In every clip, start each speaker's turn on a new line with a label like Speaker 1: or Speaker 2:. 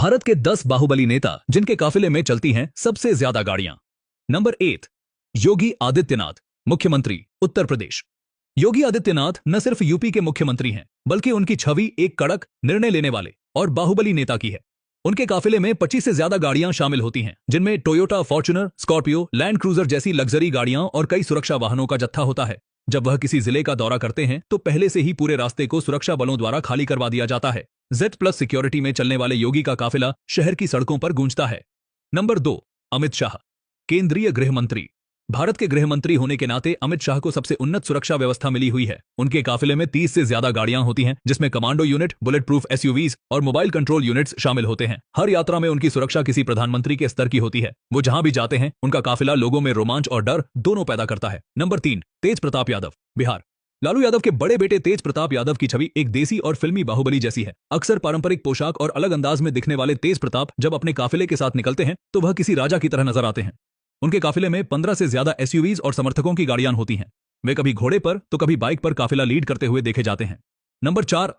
Speaker 1: भारत के 10 बाहुबली नेता जिनके काफिले में चलती हैं सबसे ज्यादा गाड़ियां। नंबर 8, योगी आदित्यनाथ, मुख्यमंत्री, उत्तर प्रदेश। योगी आदित्यनाथ न सिर्फ यूपी के मुख्यमंत्री हैं, बल्कि उनकी छवि एक कड़क, निर्णय लेने वाले और बाहुबली नेता की है। उनके काफिले में 25 से ज्यादा गाड़ियां शामिल होती हैं, जिनमें Toyota Fortuner, Scorpio, land cruiser जैसी लग्जरी गाड़ियां और कई सुरक्षा वाहनों का जत्था होता है। जब वह किसी जिले का दौरा करते हैं तो पहले से ही पूरे रास्ते को सुरक्षा बलों द्वारा खाली करवा दिया जाता है। Z+ सिक्योरिटी में चलने वाले योगी का काफिला शहर की सड़कों पर गूंजता है। नंबर 2, अमित शाह, केंद्रीय गृह मंत्री। भारत के गृह मंत्री होने के नाते अमित शाह को सबसे उन्नत सुरक्षा व्यवस्था मिली हुई है। उनके काफिले में 30 से ज्यादा गाड़ियां होती हैं, जिसमें commando unit, bullet proof SUVs और मोबाइल कंट्रोल यूनिट्स शामिल होते हैं। हर यात्रा में उनकी सुरक्षा किसी प्रधानमंत्री के स्तर की होती है। वो जहां भी जाते हैं उनका काफिला लोगों में रोमांच और डर दोनों पैदा करता है। नंबर 3, तेज प्रताप यादव, बिहार। लालू यादव के बड़े बेटे तेज प्रताप यादव की छवि एक देसी और फिल्मी बाहुबली जैसी है। अक्सर पारंपरिक पोशाक और अलग अंदाज में दिखने वाले तेज प्रताप जब अपने काफिले के साथ निकलते हैं तो वह किसी राजा की तरह नजर आते हैं। उनके काफिले में 15 से ज्यादा SUVs और समर्थकों की गाड़ियां होती हैं। वे कभी घोड़े पर तो कभी बाइक पर काफिला लीड करते हुए देखे जाते हैं। Number 4,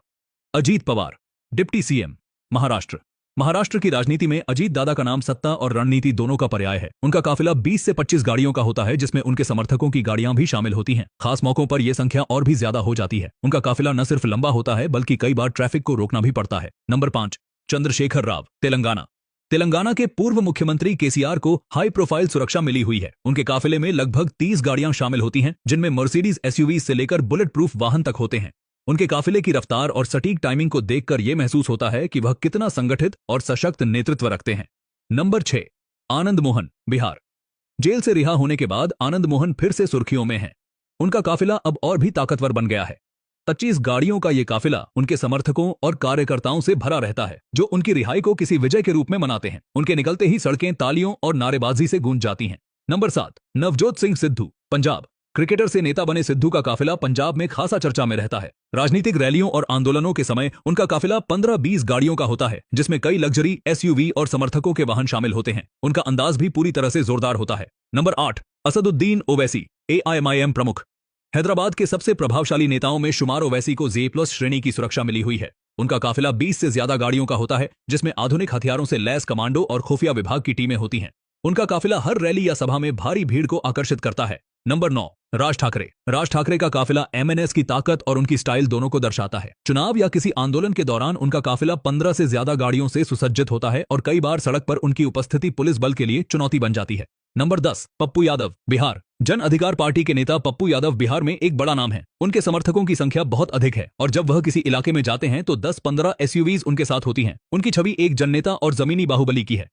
Speaker 1: Ajit Pawar, deputy CM, Maharashtra. Maharashtra की राजनीति में अजीत दादा का नाम सत्ता और रणनीति दोनों का पर्याय है। उनका काफिला 20 से 25 गाड़ियों का होता है, जिसमें उनके समर्थकों की गाड़ियां भी शामिल होती हैं। खास मौकों पर यह संख्या और भी ज्यादा हो जाती है। उनका काफिला न सिर्फ लंबा होता है बल्कि कई बार ट्रैफिक को रोकना भी पड़ता है। नंबर 5, चंद्रशेखर राव, तेलंगाना। तेलंगाना के पूर्व मुख्यमंत्री KCR को हाई प्रोफाइल सुरक्षा मिली हुई है। उनके काफिले में लगभग 30 गाड़ियां शामिल होती हैं, जिनमें मर्सिडीज SUVs से लेकर बुलेट प्रूफ वाहन तक होते हैं। उनके काफिले की रफ्तार और सटीक टाइमिंग को देखकर यह महसूस होता है कि वह कितना संगठित और सशक्त नेतृत्व रखते हैं। नंबर 6, आनंद मोहन, बिहार। जेल से रिहा होने के बाद आनंद मोहन फिर से सुर्खियों में हैं। उनका काफिला अब और भी ताकतवर बन गया है। 25 गाड़ियों का यह काफिला उनके समर्थकों और कार्यकर्ताओं से भरा रहता है, जो उनकी रिहाई को किसी विजय के रूप में मनाते हैं। उनके निकलते ही सड़कें तालियों और नारेबाजी से गूंज जाती हैं। नंबर 7, नवजोत सिंह सिद्धू, पंजाब। क्रिकेटर से नेता बने सिद्धू का काफिला पंजाब में खासा चर्चा में रहता है। राजनीतिक रैलियों और आंदोलनों के समय उनका काफिला 15-20 गाड़ियों का होता है, जिसमें कई लग्जरी SUV और समर्थकों के वाहन शामिल होते हैं। उनका अंदाज भी पूरी तरह से जोरदार होता है। नंबर 8, असदुद्दीन ओवैसी, AIMIM प्रमुख। हैदराबाद के सबसे प्रभावशाली नेताओं में शुमार ओवैसी को Z+ श्रेणी की सुरक्षा मिली हुई है। उनका काफिला 20 से ज्यादा गाड़ियों का होता है, जिसमें आधुनिक हथियारों से लैस कमांडो और खुफिया विभाग की टीमें होती हैं। उनका काफिला हर रैली या सभा में भारी भीड़ को आकर्षित करता है। नंबर 9, राज ठाकरे। राज ठाकरे का काफिला MNS की ताकत और उनकी स्टाइल दोनों को दर्शाता है। चुनाव या किसी आंदोलन के दौरान उनका काफिला 15 से ज्यादा गाड़ियों से सुसज्जित होता है और कई बार सड़क पर उनकी उपस्थिति पुलिस बल के लिए चुनौती बन जाती है। नंबर 10, पप्पू यादव, बिहार। जन अधिकार पार्टी के नेता पप्पू यादव बिहार में एक बड़ा नाम है। उनके समर्थकों की संख्या बहुत अधिक है और जब वह किसी इलाके में जाते हैं तो 10-15 SUVs उनके साथ होती हैं। उनकी छवि एक जननेता और जमीनी बाहुबली की है।